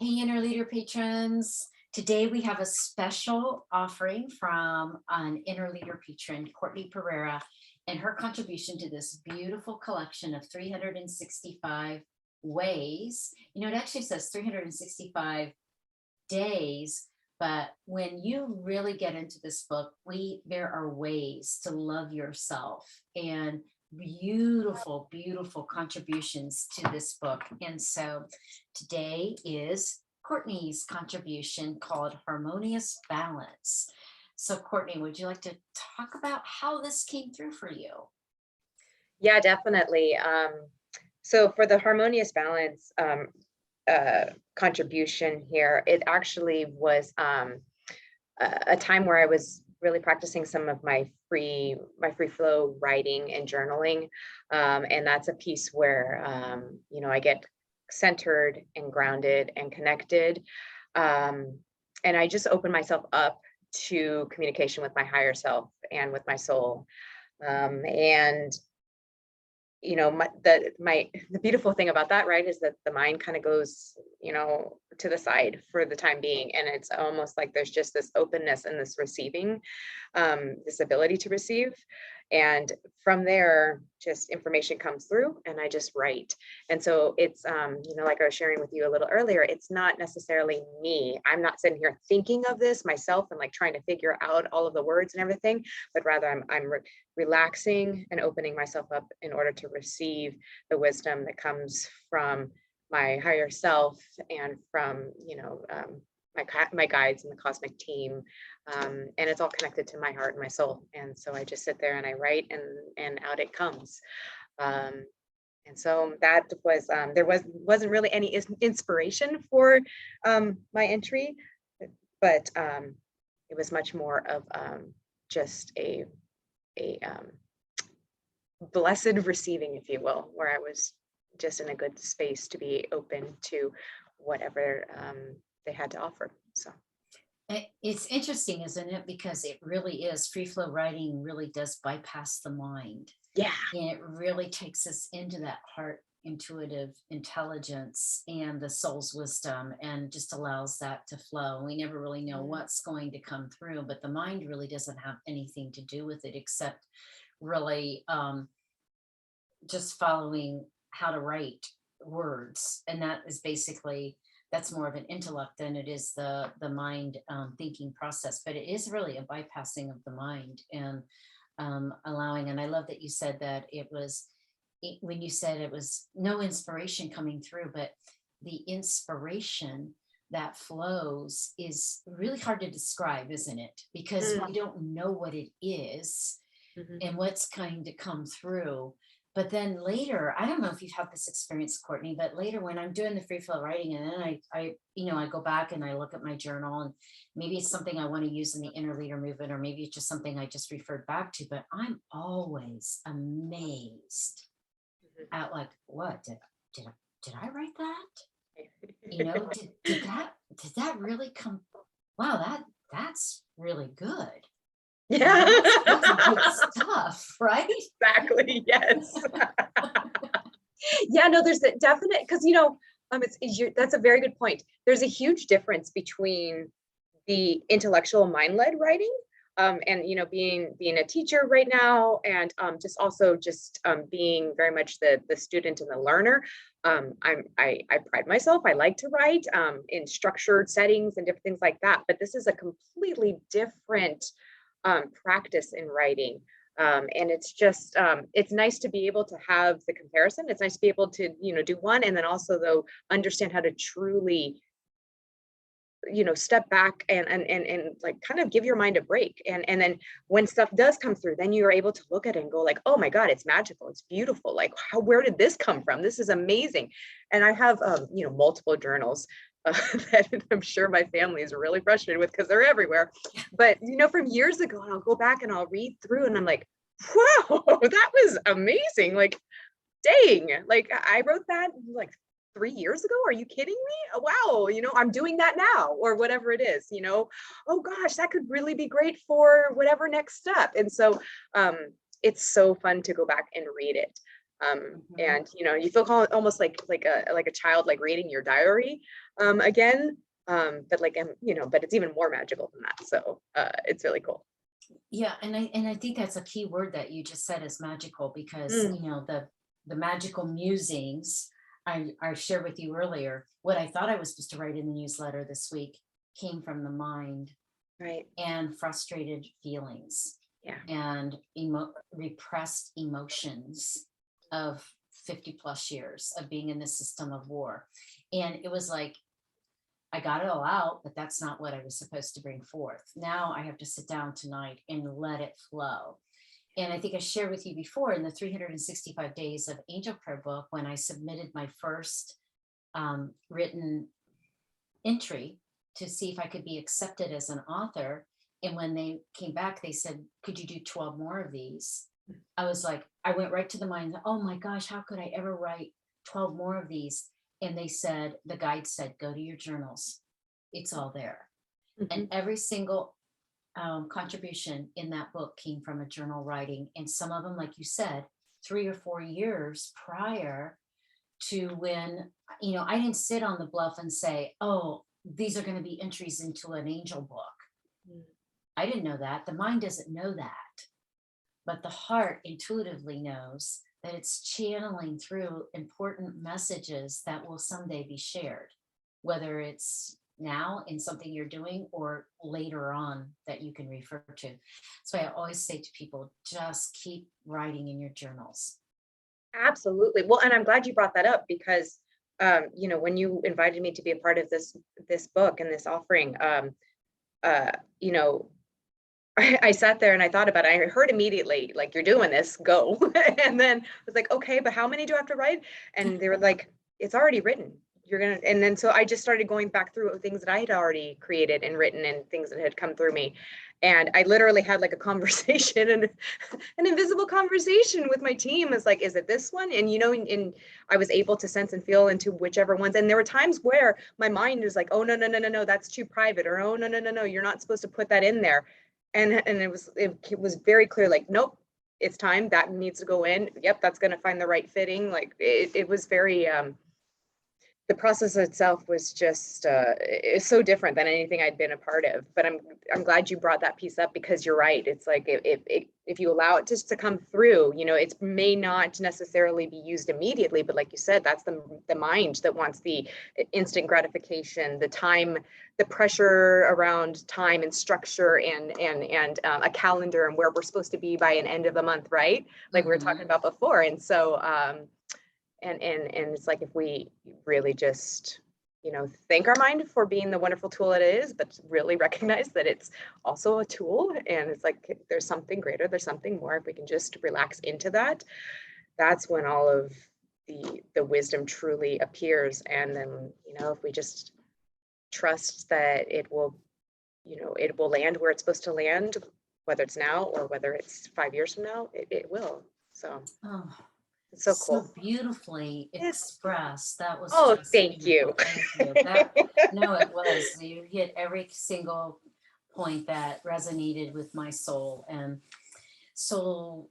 Hey, Inner Leader patrons. Today we have a special offering from an Inner Leader patron, Courtney Parreira, and her contribution to this beautiful collection of 365 ways. You know, it actually says 365 days, but when you really get into this book, there are ways to love yourself and beautiful, beautiful contributions to this book. And so today is Courtney's contribution called Harmonious Balance. So Courtney, would you like to talk about how this came through for you? Yeah, definitely. So for the Harmonious Balance contribution here, it actually was a time where I was really practicing some of my free flow writing and journaling, and that's a piece where I get centered and grounded and connected, and I just open myself up to communication with my higher self and with my soul, and the beautiful thing about that, right, is that the mind kind of goes, to the side for the time being. And it's almost like there's just this openness and this receiving, this ability to receive. And from there, just information comes through and I just write. And so it's, like I was sharing with you a little earlier, it's not necessarily me. I'm not sitting here thinking of this myself and like trying to figure out all of the words and everything, but rather I'm relaxing and opening myself up in order to receive the wisdom that comes from my higher self and from my guides and the cosmic team, and it's all connected to my heart and my soul. And so I just sit there and I write, and out it comes. And so that was wasn't really any inspiration for my entry, but it was much more of just a blessed receiving, if you will, where I was just in a good space to be open to whatever they had to offer. So It's interesting, isn't it? Because it really is, free flow writing really does bypass the mind. yeah. And it really takes us into that heart intuitive intelligence and the soul's wisdom, and just allows that to flow. We never really know what's going to come through, but the mind really doesn't have anything to do with it except really just following how to write words. And that is basically, that's more of an intellect than it is the mind thinking process. But it is really a bypassing of the mind and allowing. And I love that you said that when you said it was no inspiration coming through, but the inspiration that flows is really hard to describe, isn't it? Because we don't know what it is and what's going to come through. But then later, I don't know if you've had this experience, Courtney, but later when I'm doing the free flow writing, and then I go back and I look at my journal, and maybe it's something I want to use in the inner leader movement, or maybe it's just something I just referred back to, but I'm always amazed at like, what did I write that? Did that really come? Wow, that's really good. Yeah. That's good stuff, right? Exactly. Yes. Yeah, no, there's a definite, because that's a very good point. There's a huge difference between the intellectual mind-led writing, and being a teacher right now, and just being very much the student and the learner. I pride myself. I like to write in structured settings and different things like that. But this is a completely different practice in writing. And it's just, it's nice to be able to have the comparison. It's nice to be able to, do one, and then also though, understand how to truly, step back and like kind of give your mind a break. And then when stuff does come through, then you're able to look at it and go like, oh my God, it's magical. It's beautiful. Like, where did this come from? This is amazing. And I have, multiple journals that I'm sure my family is really frustrated with because they're everywhere. But, from years ago, and I'll go back and I'll read through and I'm like, wow, that was amazing. Like, dang, like I wrote that like 3 years ago. Are you kidding me? Oh, wow. I'm doing that now, or whatever it is, oh gosh, that could really be great for whatever next step. And so it's so fun to go back and read it. And you feel almost like a child, like reading your diary again, but but it's even more magical than that. So it's really cool. Yeah, and I think that's a key word that you just said is magical, because the magical musings I shared with you earlier. What I thought I was supposed to write in the newsletter this week came from the mind, Right. and frustrated feelings, Yeah. and repressed emotions of 50 plus years of being in the system of war. And it was like, I got it all out, but that's not what I was supposed to bring forth. Now I have to sit down tonight and let it flow. And I think I shared with you before, in the 365 days of Angel Prayer book, when I submitted my first written entry to see if I could be accepted as an author. And when they came back, they said, could you do 12 more of these? I was like, I went right to the mind, oh my gosh, how could I ever write 12 more of these? And they said, the guide said, go to your journals. It's all there. And every single contribution in that book came from a journal writing. And some of them, like you said, 3 or 4 years prior to when, I didn't sit on the bluff and say, oh, these are going to be entries into an angel book. I didn't know that. The mind doesn't know that. But the heart intuitively knows that it's channeling through important messages that will someday be shared, whether it's now in something you're doing or later on that you can refer to. So I always say to people, just keep writing in your journals. Absolutely. Well, and I'm glad you brought that up, because when you invited me to be a part of this book and this offering, I sat there and I thought about it. I heard immediately, like, you're doing this, go. And then I was like, okay, but how many do I have to write? And they were like, it's already written. You're gonna, and then so I just started going back through things that I had already created and written, and things that had come through me. And I literally had like a conversation, and an invisible conversation with my team. Is like, is it this one? And and I was able to sense and feel into whichever ones. And there were times where my mind is like, oh no, that's too private, or oh no, you're not supposed to put that in there. And it was very clear, like, nope, it's time, that needs to go in. Yep, that's going to find the right fitting. Like it was very the process itself was just it's so different than anything I'd been a part of. But I'm glad you brought that piece up, because you're right. It's like, if you allow it just to come through, it may not necessarily be used immediately, but like you said, that's the mind that wants the instant gratification, the time, the pressure around time and structure, and a calendar, and where we're supposed to be by an end of the month, right? Like we were talking about before. And so and it's like, if we really just thank our mind for being the wonderful tool it is, but really recognize that it's also a tool, and it's like, there's something greater, there's something more. If we can just relax into that, that's when all of the wisdom truly appears. And then if we just trust that it will land where it's supposed to land, whether it's now or whether it's 5 years from now, it will. So it's so cool. So beautifully expressed. That was just thank beautiful. you. Thank you. No, it was. You hit every single point that resonated with my soul. And so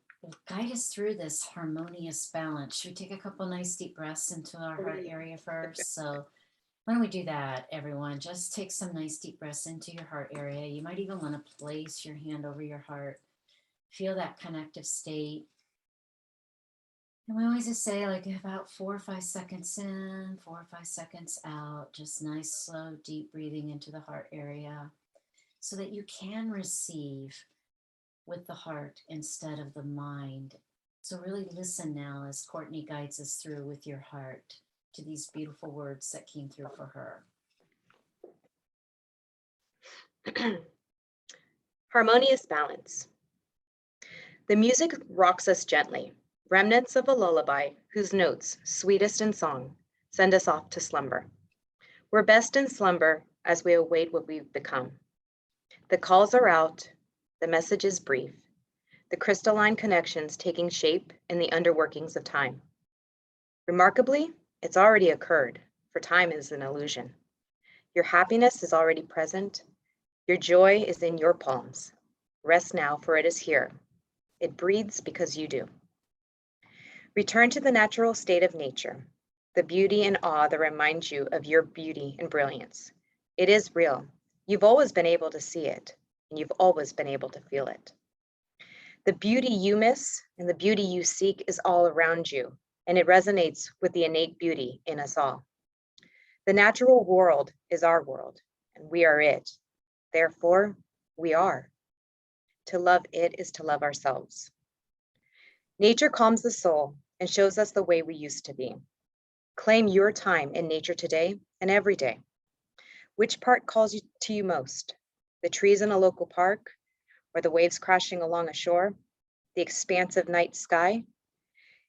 guide us through this harmonious balance. Should we take a couple nice deep breaths into our heart area first? So why don't we do that, everyone? Just take some nice deep breaths into your heart area. You might even want to place your hand over your heart. Feel that connective state. And we always just say, like, about 4 or 5 seconds in, 4 or 5 seconds out, just nice, slow, deep breathing into the heart area, so that you can receive with the heart instead of the mind. So really listen now as Courtney guides us through with your heart to these beautiful words that came through for her. Harmonious balance. The music rocks us gently, remnants of a lullaby whose notes, sweetest in song, send us off to slumber. We're best in slumber as we await what we've become. The calls are out, the message is brief, the crystalline connections taking shape in the underworkings of time. Remarkably, it's already occurred, for time is an illusion. Your happiness is already present. Your joy is in your palms. Rest now, for it is here. It breathes because you do. Return to the natural state of nature, the beauty and awe that reminds you of your beauty and brilliance. It is real. You've always been able to see it, and you've always been able to feel it. The beauty you miss and the beauty you seek is all around you, and it resonates with the innate beauty in us all. The natural world is our world, and we are it. Therefore, we are. To love it is to love ourselves. Nature calms the soul and shows us the way we used to be. Claim your time in nature today and every day. Which part calls to you most? The trees in a local park, or the waves crashing along a shore, the expansive night sky?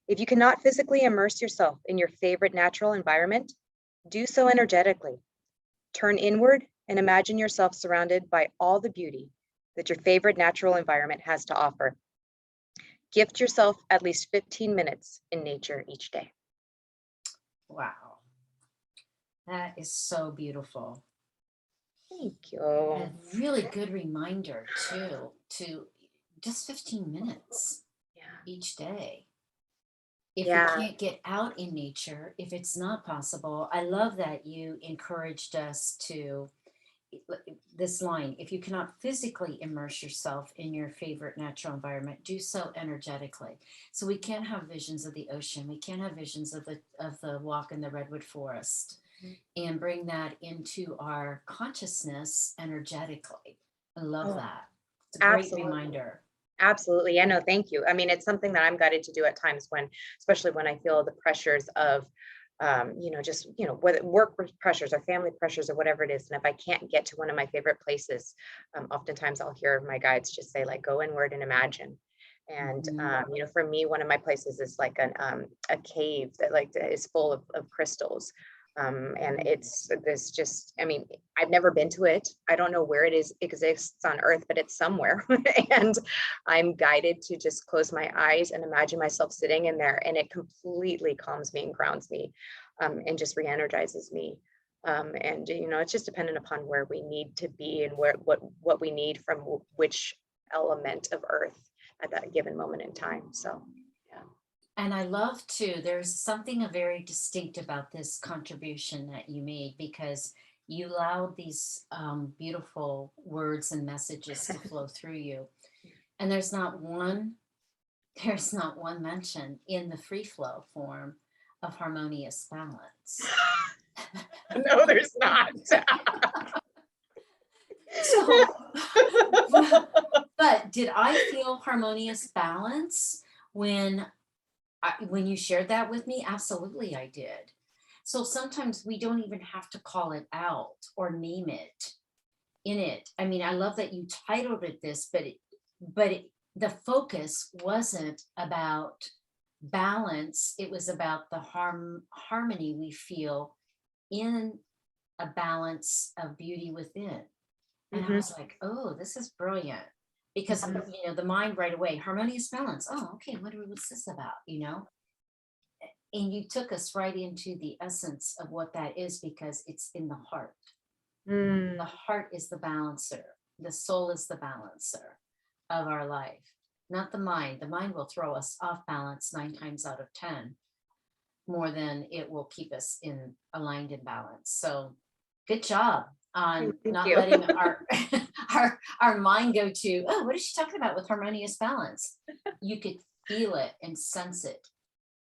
If you cannot physically immerse yourself in your favorite natural environment, do so energetically. Turn inward and imagine yourself surrounded by all the beauty that your favorite natural environment has to offer. Gift yourself at least 15 minutes in nature each day. Wow. That is so beautiful. Thank you. A really good reminder too, to just 15 minutes Yeah. each day. If Yeah. we can't get out in nature, if it's not possible, I love that you encouraged us to this line, if you cannot physically immerse yourself in your favorite natural environment, do so energetically. So we can have visions of the ocean, we can have visions of the walk in the redwood forest, and bring that into our consciousness energetically. I love Oh, that. It's a great absolutely. reminder. Absolutely. Yeah, no, thank you. I mean, it's something that I'm guided to do at times when, especially when I feel the pressures of, just, whether work pressures or family pressures or whatever it is. And if I can't get to one of my favorite places, oftentimes I'll hear my guides just say, like, go inward and imagine. And, for me, one of my places is like a cave that is full of crystals. And it's this just, I mean, I've never been to it. I don't know where exists on earth, but it's somewhere. And I'm guided to just close my eyes and imagine myself sitting in there, and it completely calms me and grounds me, and just re-energizes me. And it's just dependent upon where we need to be and what we need from which element of earth at that given moment in time. So yeah. And I love too, there's something very distinct about this contribution that you made, because you allowed these beautiful words and messages to flow through you. And there's not one mention in the free flow form of harmonious balance. No, there's not. So, but did I feel harmonious balance when you shared that with me? Absolutely, I did. So sometimes we don't even have to call it out or name it in it. I mean, I love that you titled it this, but the focus wasn't about balance. It was about the harmony we feel in a balance of beauty within. And I was like, oh, this is brilliant. Because the mind right away, harmonious balance. Oh, okay, what's this about? And you took us right into the essence of what that is, because it's in the heart. The heart is the balancer. The soul is the balancer of our life, not the mind. The mind will throw us off balance 9 times out of 10, more than it will keep us aligned in balance. So good job on not letting our mind go to, oh, what is she talking about with harmonious balance? You could feel it and sense it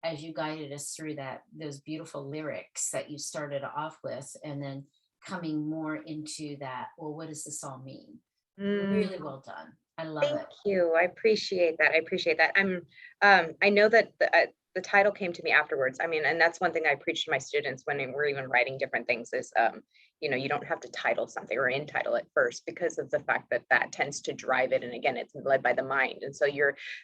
as you guided us through those beautiful lyrics that you started off with, and then coming more into that, well, what does this all mean? Really well done. I love it. Thank you. I appreciate that. I know that the title came to me afterwards. I mean, and that's one thing I preach to my students when we're even writing different things is, you don't have to title something or entitle it first, because of the fact that tends to drive it. And again, it's led by the mind. And so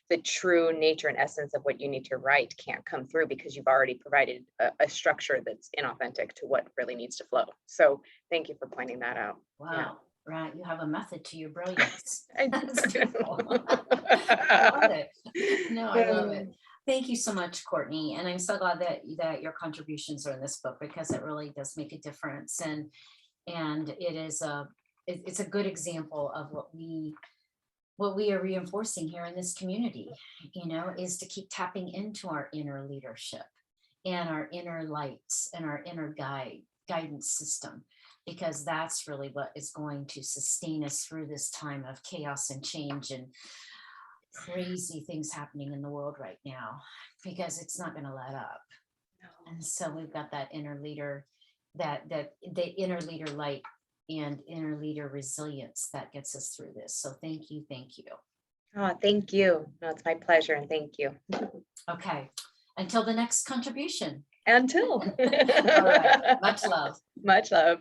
the true nature and essence of what you need to write can't come through, because you've already provided a structure that's inauthentic to what really needs to flow. So thank you for pointing that out. Wow. Yeah. Right. You have a method to your brilliance. I That's beautiful. I love it. No, I love it. Thank you so much, Courtney. And I'm so glad that your contributions are in this book, because it really does make a difference. And it's a good example of what we what we are reinforcing here in this community, is to keep tapping into our inner leadership and our inner lights and our inner guidance system, because that's really what is going to sustain us through this time of chaos and change and crazy things happening in the world right now, because it's not going to let up. And so we've got that inner leader, that the inner leader light and inner leader resilience that gets us through this. So thank you. Oh, thank you. No, it's my pleasure, and thank you. Okay, until the next contribution. Until. All right, much love. Much love.